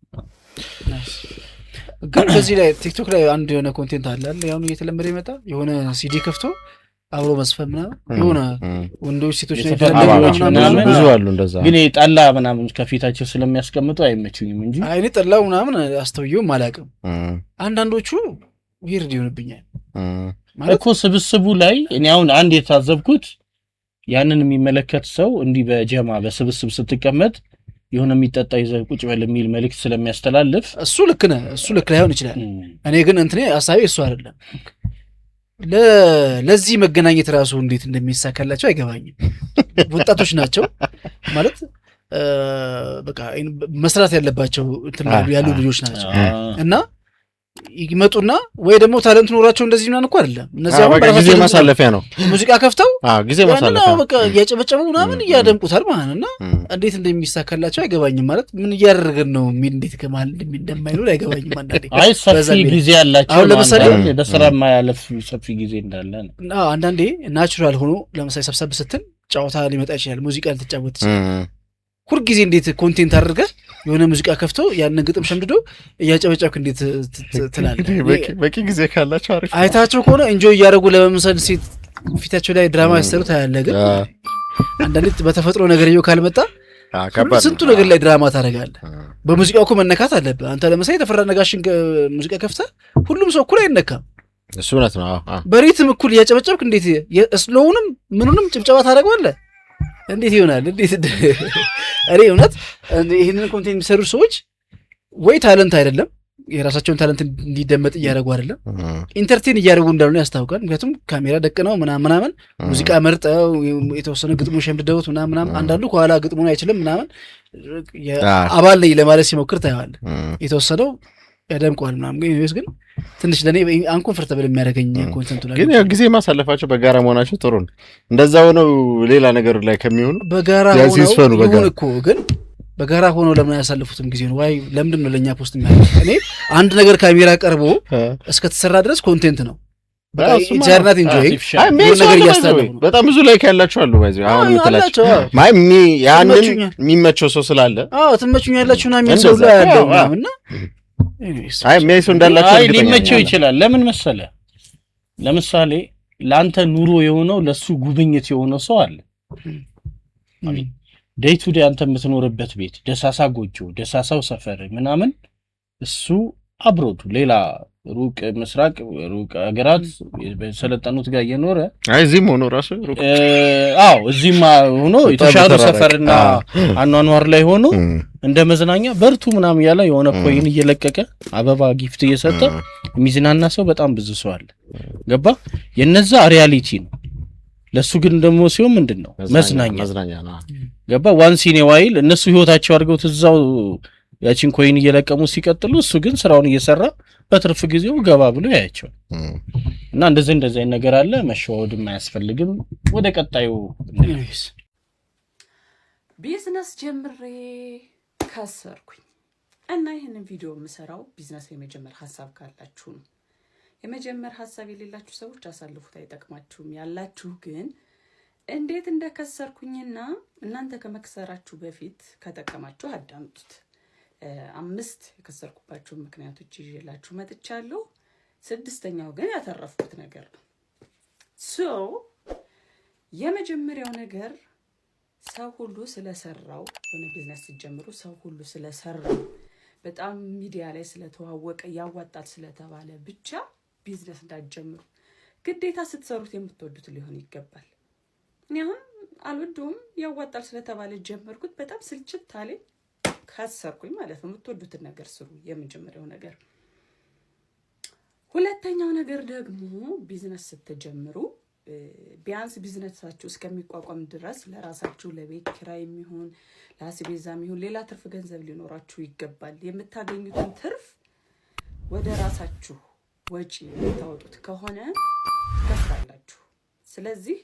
ግን በዚህ ላይ ቲክቶክ ላይ አንድ የሆነ ኮንቴንት አለ ያው እየተለመደ ይመጣ የሆነ ሲዲ ከፍቶ አብሮ መስፈን ምናምን የሆነ ወንዶች ሴቶች ላይ ብዙ አሉ እንደዛ። ግን ጠላ ምናምን ከፊታቸው ስለሚያስቀምጡ አይመቹኝም እንጂ አይኔ ጠላው ምናምን አስተውየውም አላውቅም። አንዳንዶቹ ዊርድ ይሆንብኛል እኮ ስብስቡ ላይ እኔ አሁን አንድ የታዘብኩት ያንን የሚመለከት ሰው እንዲህ በጀማ በስብስብ ስትቀመጥ የሆነ የሚጠጣ ይዘህ ቁጭ በል የሚል መልእክት ስለሚያስተላልፍ እሱ ልክ ላይሆን ይችላል። እኔ ግን እንትኔ ሐሳቤ እሱ አይደለም። ለዚህ መገናኘት ራሱ እንዴት እንደሚሳካላቸው አይገባኝም። ወጣቶች ናቸው ማለት በቃ መስራት ያለባቸው ያሉ ልጆች ናቸው እና ይመጡና ወይ ደግሞ ታለንት ኖራቸው እንደዚህ ምናምን እኮ አይደለም። እነዚህ አሁን ጊዜ ማሳለፊያ ነው። ሙዚቃ ከፍተው ጊዜ ማሳለፊያ ነው። በቃ እያጨበጨቡ ምናምን እያደምቁታል ማለት እና እንዴት እንደሚሳካላቸው አይገባኝም። ማለት ምን እያደረገን ነው ምን እንዴት ከማል እንደማይሉ አይገባኝም። አንዳንዴ አይ ሰፊ ጊዜ ያላቸው አሁን ለምሳሌ በስራ ማያለፍ ሰፊ ጊዜ እንዳለ ነው። አንዳንዴ ናቹራል ሆኖ ለምሳሌ ሰብሰብ ስትል ጫወታ ሊመጣ ይችላል። ሙዚቃ ልትጫወት ሁል ጊዜ እንዴት ኮንቴንት አድርገህ የሆነ ሙዚቃ ከፍቶ ያንን ግጥም ሸምድዶ እያጨበጨብክ እንዴት ትላለህ? በቂ ጊዜ ካላቸው አሪፍ አይታቸው ከሆነ ኢንጆይ እያደረጉ ለመምሰል ሴት ፊታቸው ላይ ድራማ ያሰሩት ያለ ግን አንዳንዴ በተፈጥሮ ነገርየው ካልመጣ ስንቱ ነገር ላይ ድራማ ታደርጋለህ። በሙዚቃው እኮ መነካት አለብህ። አንተ ለምሳሌ የተፈራ ነጋሽን ሙዚቃ ከፍተህ ሁሉም ሰው እኩል አይነካም። እሱ እውነት ነው። በሪትም እኩል እያጨበጨብክ እንዴት ስሎውንም ምኑንም ጭብጨባ ታደርገዋለህ? እንዴት ይሆናል? እንዴት እኔ እውነት ይሄንን ኮንቴንት የሚሰሩ ሰዎች ወይ ታለንት አይደለም የራሳቸውን ታለንት እንዲደመጥ እያደረጉ አይደለም ኢንተርቴን እያደረጉ እንዳሉ ያስታውቃል። ምክንያቱም ካሜራ ደቅነው ምናምን ሙዚቃ መርጠው የተወሰነ ግጥሙን ሸምድደውት ምናምን አንዳንዱ ከኋላ ግጥሙን አይችልም ምናምን አባል ላይ ለማለት ሲሞክር ታየዋለህ። የተወሰነው ያደምቀዋል ምናምን ግን ትንሽ ለኔ አንኮምፎርታብል የሚያደርገኝ ኮንተንቱ ላይ ግን ያው ጊዜ ማሳለፋቸው በጋራ መሆናቸው ጥሩ ነው። እንደዛ ሆነው ሌላ ነገር ላይ ከሚሆኑ በጋራ ሆነው እኮ ግን በጋራ ሆነው ለምን ያሳልፉትም ጊዜ ነው ወይ ለምንድን ነው ለኛ ፖስት የሚያደርጉት? እኔ አንድ ነገር ካሜራ ቀርቦ እስከተሰራ ድረስ ኮንቴንት ነው። በቃ ኢንተርኔት ኢንጆይ ነገር ያስተላልፉ በጣም ብዙ ላይክ ያላችሁ አሉ ባይዘ አሁን የምትላችሁ ማይ ያንን የሚመቸው ሰው ስላለ ትመቹኛላችሁና ምን ሰው ላይ ያለው ምናምን ሜሶ እንዳላችሁ ሊመቸው ይችላል። ለምን መሰለ ለምሳሌ ላንተ ኑሮ የሆነው ለሱ ጉብኝት የሆነው ሰው አለ። ዴይ ቱ ዴይ አንተ የምትኖርበት ቤት ደሳሳ ጎጆ ደሳሳው ሰፈር ምናምን እሱ አብሮቱ ሌላ ሩቅ ምስራቅ ሩቅ ሀገራት በሰለጠኑት ጋር እየኖረ እዚህም ሆኖ ራሱ ሩቅ እዚህም ሆኖ የተሻለ ሰፈርና አኗኗር ላይ ሆኖ እንደ መዝናኛ በርቱ ምናምን ያለ የሆነ ኮይን እየለቀቀ አበባ ጊፍት እየሰጠ የሚዝናና ሰው በጣም ብዙ ሰው አለ። ገባ? የነዛ ሪያሊቲ ነው። ለሱ ግን ደግሞ ሲሆን ምንድነው መዝናኛ ነው። ገባ? ዋንስ ኢን ኤ ዋይል እነሱ ህይወታቸው አድርገው ትዛው ያቺን ኮይን እየለቀሙ ሲቀጥሉ እሱ ግን ስራውን እየሰራ በትርፍ ጊዜው ገባ ብሎ ያያቸው እና እንደዚህ አይነት ነገር አለ። መሸወድም አያስፈልግም። ወደ ቀጣዩ ቢዝነስ ጀምሬ ከሰርኩኝ እና ይሄንን ቪዲዮ የምሰራው ቢዝነስ የመጀመር ሐሳብ ካላችሁ ነው። የመጀመር ሐሳብ የሌላችሁ ሰዎች አሳልፉት፣ አይጠቅማችሁም። ያላችሁ ግን እንዴት እንደከሰርኩኝና እናንተ ከመክሰራችሁ በፊት ከጠቀማችሁ አዳምጡት። 5 የከሰርኩባቸው ምክንያቶች ይዤላችሁ መጥቻለሁ። 6ኛው ግን ያተረፍኩት ነገር ነው። የመጀመሪያው ነገር ሰው ሁሉ ስለሰራው የሆነ ቢዝነስ ሲጀምሩ ሰው ሁሉ ስለሰራው በጣም ሚዲያ ላይ ስለተዋወቀ ያዋጣል ስለተባለ ብቻ ቢዝነስ እንዳትጀምሩ። ግዴታ ስትሰሩት የምትወዱት ሊሆን ይገባል። እኔ አሁን አልወደውም፣ ያዋጣል ስለተባለ ጀመርኩት፣ በጣም ስልችት አለኝ፣ ከሰርኩኝ ማለት ነው። የምትወዱትን ነገር ስሩ፣ የመጀመሪያው ነገር። ሁለተኛው ነገር ደግሞ ቢዝነስ ስትጀምሩ ቢያንስ ቢዝነሳችሁ እስከሚቋቋም ድረስ ለራሳችሁ ለቤት ኪራይ የሚሆን ለአስቤዛ የሚሆን ሌላ ትርፍ ገንዘብ ሊኖራችሁ ይገባል። የምታገኙትን ትርፍ ወደ ራሳችሁ ወጪ የምታወጡት ከሆነ ትከስራላችሁ። ስለዚህ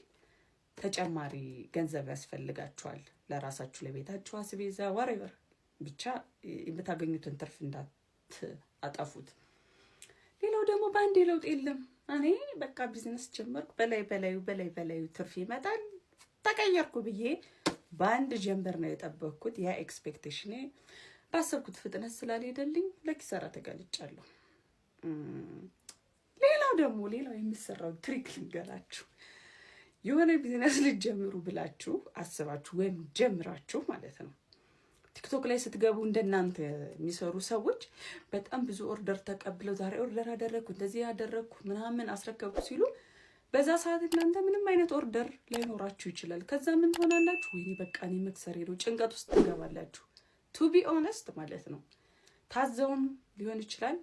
ተጨማሪ ገንዘብ ያስፈልጋችኋል ለራሳችሁ ለቤታችሁ አስቤዛ whatever ብቻ የምታገኙትን ትርፍ እንዳታጠፉት። ሌላው ደግሞ በአንዴ ለውጥ የለም። እኔ በቃ ቢዝነስ ጀመርኩ በላይ ትርፍ ይመጣል ተቀየርኩ ብዬ በአንድ ጀንበር ነው የጠበቅኩት። ያ ኤክስፔክቴሽኔ ባሰብኩት ፍጥነት ስላልሄደልኝ ለኪሳራ ተጋልጫለሁ። ሌላው የሚሰራው ትሪክ ልንገራችሁ። የሆነ ቢዝነስ ልጀምሩ ብላችሁ አስባችሁ ወይም ጀምራችሁ ማለት ነው ቲክቶክ ላይ ስትገቡ እንደናንተ የሚሰሩ ሰዎች በጣም ብዙ ኦርደር ተቀብለው ዛሬ ኦርደር አደረኩ እንደዚህ ያደረኩ ምናምን አስረከብኩ ሲሉ በዛ ሰዓት እናንተ ምንም አይነት ኦርደር ላይኖራችሁ ይችላል። ከዛ ምን ትሆናላችሁ? ወይኔ በቃ እኔ መክሰር ሄዶ ጭንቀት ውስጥ ትገባላችሁ። ቱ ቢ ኦነስት ማለት ነው። ታዘውም ሊሆን ይችላል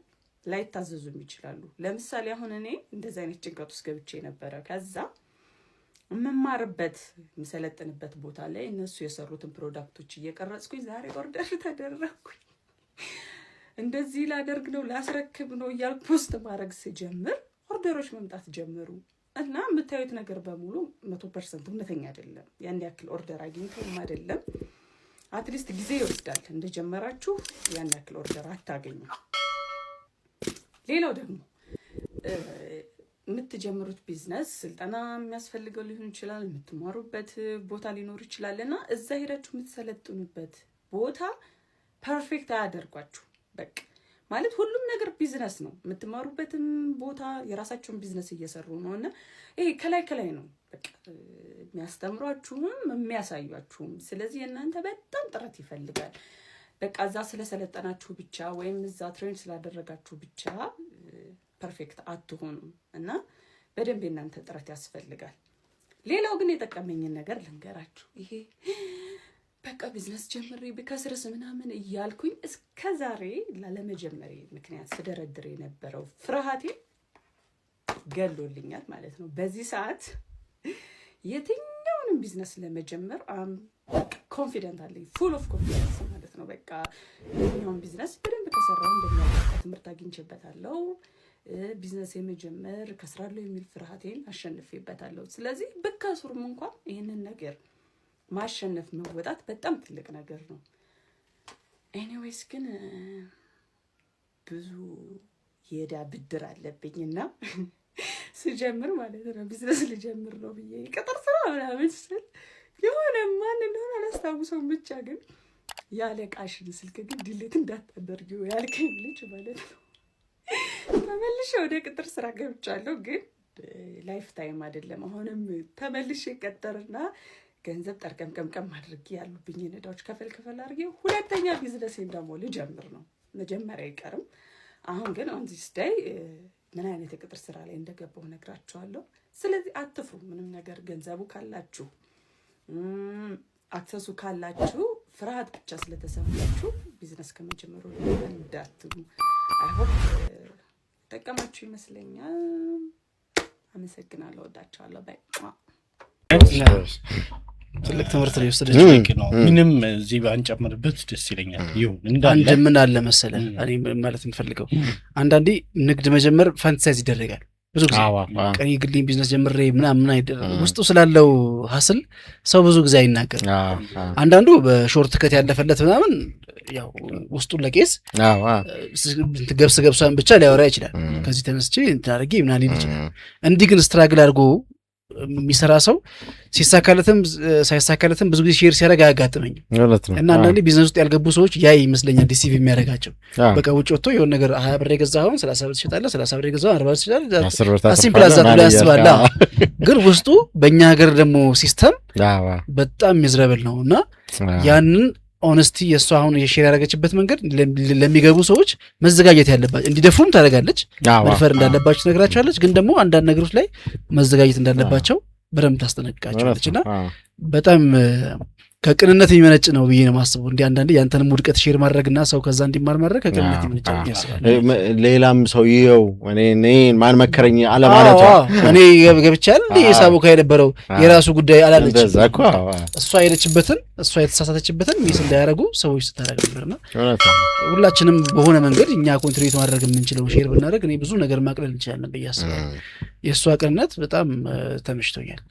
ላይታዘዙም ይችላሉ። ለምሳሌ አሁን እኔ እንደዚህ አይነት ጭንቀት ውስጥ ገብቼ ነበረ። ከዛ መማርበት መሰለጥንበት ቦታ ላይ እነሱ የሰሩትን ፕሮዳክቶች እየቀረጽኩኝ ዛሬ ኦርደር ተደረኩኝ እንደዚህ ላደርግ ነው ላስረክብ ነው እያልኩ ፖስት ማድረግ ሲጀምር ኦርደሮች መምጣት ጀመሩ እና የምታዩት ነገር በሙሉ 100% እውነተኛ አይደለም። ያን ያክል ኦርደር አግኝተውም አይደለም። አትሊስት ጊዜ ይወስዳል። እንደጀመራችሁ ያን ያክል ኦርደር አታገኙ። ሌላው ደግሞ የምትጀምሩት ቢዝነስ ስልጠና የሚያስፈልገው ሊሆን ይችላል፣ የምትማሩበት ቦታ ሊኖር ይችላል እና እዛ ሄዳችሁ የምትሰለጥኑበት ቦታ ፐርፌክት አያደርጓችሁ። በቃ ማለት ሁሉም ነገር ቢዝነስ ነው። የምትማሩበትም ቦታ የራሳቸውን ቢዝነስ እየሰሩ ነው እና ይሄ ከላይ ነው በቃ የሚያስተምሯችሁም የሚያሳዩአችሁም። ስለዚህ እናንተ በጣም ጥረት ይፈልጋል። በቃ እዛ ስለሰለጠናችሁ ብቻ ወይም እዛ ትሬን ስላደረጋችሁ ብቻ ፐርፌክት አትሆኑም እና በደንብ እናንተ ጥረት ያስፈልጋል። ሌላው ግን የጠቀመኝን ነገር ልንገራችሁ። ይሄ በቃ ቢዝነስ ጀምሬ ብከስርስ ምናምን እያልኩኝ እስከዛሬ ላለመጀመሬ ምክንያት ስደረድር የነበረው ፍርሃቴ ገሎልኛል ማለት ነው። በዚህ ሰዓት የትኛውንም ቢዝነስ ለመጀመር ኮንፊደንት አለኝ፣ ፉል ኦፍ ኮንፊደንስ ማለት ነው። በቃ የትኛውን ቢዝነስ በደንብ ከሰራው እንደሚያውቅ ትምህርት አግኝቼበታለሁ። ቢዝነስ የመጀመር ከስራለሁ የሚል ፍርሃቴን አሸንፌበታለሁ። ስለዚህ ብከስሩም እንኳን ይህንን ነገር ማሸነፍ መወጣት በጣም ትልቅ ነገር ነው። ኤኒዌይስ ግን ብዙ የዕዳ ብድር አለብኝና ስጀምር ማለት ነው ቢዝነስ ልጀምር ነው ብዬ ቅጥር ስራ ምናምን ስል የሆነ ማን እንደሆነ አላስታውሰውም፣ ብቻ ግን ያለቃሽን ስልክ ግን ዲሌት እንዳታደርጊው ያልከኝ ልጅ ማለት ነው። ተመልሼ ወደ ቅጥር ስራ ገብቻለሁ፣ ግን ላይፍ ታይም አይደለም። አሁንም ተመልሼ ቀጠርና ገንዘብ ጠርቀምቀምቀም አድርጌ ያሉብኝን ዕዳዎች ከፈል አድርጌ ሁለተኛ ቢዝነሴን ደግሞ ልጀምር ነው። መጀመሪያ አይቀርም። አሁን ግን ኦን ዚስ ዴይ ምን አይነት የቅጥር ስራ ላይ እንደገባሁ ነግራችኋለሁ። ስለዚህ አትፍሩ። ምንም ነገር ገንዘቡ ካላችሁ አክሰሱ ካላችሁ ፍርሃት ብቻ ስለተሰማችሁ ቢዝነስ ከመጀመሩ እንዳትሉ። አይሆፕ ጠቀማችሁ ይመስለኛል። አመሰግናለሁ። ወዳችኋለሁ። ባይ። ትልቅ ትምህርት ነው የወሰደችው ነው። ምንም እዚህ ባንጨምርበት ደስ ይለኛል። ይሁን እንዳለ አንድ ምን አለ መሰለህ እኔ ማለት የምፈልገው አንዳንዴ ንግድ መጀመር ፋንታሳይዝ ይደረጋል ብዙ ጊዜ። ቀሪ ግሌን ቢዝነስ ጀምሬ ምናምን አይደለም፣ ውስጡ ስላለው ሀስል ሰው ብዙ ጊዜ አይናገርም። አንዳንዱ በሾርት ከት ያለፈለት ምናምን ያው ውስጡን ለቄስ ገብሷን ብቻ ሊያወራ ይችላል። ከዚህ ተነስቼ እንትን አድርጌ ምናምን ሊል ይችላል። እንዲህ ግን ስትራግል አድርጎ የሚሰራ ሰው ሲሳካለትም ሳይሳካለትም ብዙ ጊዜ ሼር ሲያደርግ አያጋጥመኝም። እና አንዳንዴ ቢዝነስ ውስጥ ያልገቡ ሰዎች ያ ይመስለኛል ዲሲቭ የሚያደርጋቸው። በቃ ውጭ ወጥቶ የሆነ ነገር 20 ብር የገዛኸውን 30 ብር ትሸጣለህ፣ 30 ብር የገዛኸውን 40 ብር ትሸጣለህ፣ ሲምፕል አዛት ብሎ ያስባል። ግን ውስጡ በእኛ ሀገር ደግሞ ሲስተም በጣም ሚዝረብል ነው እና ያንን ኦነስቲ የእሷ አሁን የሼር ያደረገችበት መንገድ ለሚገቡ ሰዎች መዘጋጀት ያለባቸው እንዲደፍሩም ታደርጋለች። መድፈር እንዳለባቸው ትነግራቸዋለች። ግን ደግሞ አንዳንድ ነገሮች ላይ መዘጋጀት እንዳለባቸው በደንብ ታስጠነቅቃቸዋለች። እና በጣም ከቅንነት የሚመነጭ ነው ብዬ ነው የማስበው። እንዲህ አንዳንዴ ያንተንም ውድቀት ሼር ማድረግና ሰው ከዛ እንዲማር ማድረግ ከቅንነት የሚመነጭ ነው ያስባል። ሌላም ሰው ይኸው እኔ ማን መከረኝ አለማለቷ እኔ ገብቻለሁ እንዴ የሳቡካ የነበረው የራሱ ጉዳይ አላለች። እሷ ሄደችበትን እሷ የተሳሳተችበትን ሚስ እንዳያረጉ ሰዎች ስታደርግ ነበርና ሁላችንም በሆነ መንገድ እኛ ኮንትሪቢዩት ማድረግ የምንችለው ሼር ብናደርግ እኔ ብዙ ነገር ማቅለል እንችላለን ብዬ አስባለሁ። የእሷ ቅንነት በጣም ተመችቶኛል።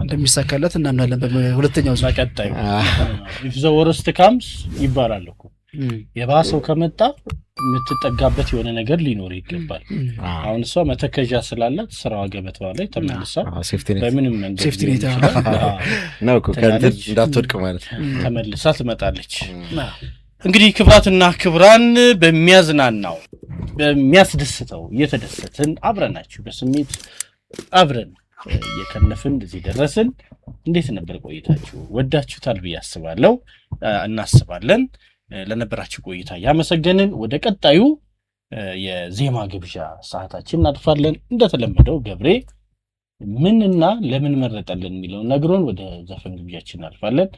እንደሚሳካላት እናምናለን። በሁለተኛው ቀጣዩ if the worst comes ይባላል እኮ የባሰው ከመጣ የምትጠጋበት የሆነ ነገር ሊኖር ይገባል። አሁን እሷ መተከጃ ስላላት ስራዋ ገበታዋ ላይ ተመልሳ በምንም መንገድ ሴፍቲ ኔት ነው ከእንትን እንዳትወድቅ ማለት ተመልሳ ትመጣለች። እንግዲህ ክብራትና ክብራን በሚያዝናናው በሚያስደስተው እየተደሰትን አብረናችሁ በስሜት አብረን የከነፍን እዚህ ደረስን። እንዴት ነበር ቆይታችሁ? ወዳችሁታል ብዬ አስባለሁ፣ እናስባለን። ለነበራችሁ ቆይታ ያመሰገንን ወደ ቀጣዩ የዜማ ግብዣ ሰዓታችን እናልፋለን። እንደተለመደው ገብሬ ምንና ለምን መረጠልን የሚለው ነግሮን ወደ ዘፈን ግብዣችን እናልፋለን።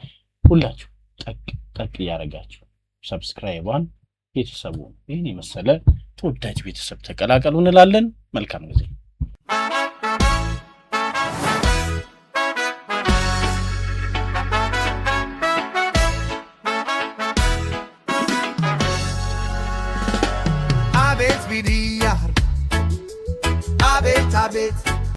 ሁላችሁ ጠቅ ያረጋችሁ ሰብስክራይባን ቤተሰቡ ይህን የመሰለ ተወዳጅ ቤተሰብ ተቀላቀሉ እንላለን። መልካም ጊዜ።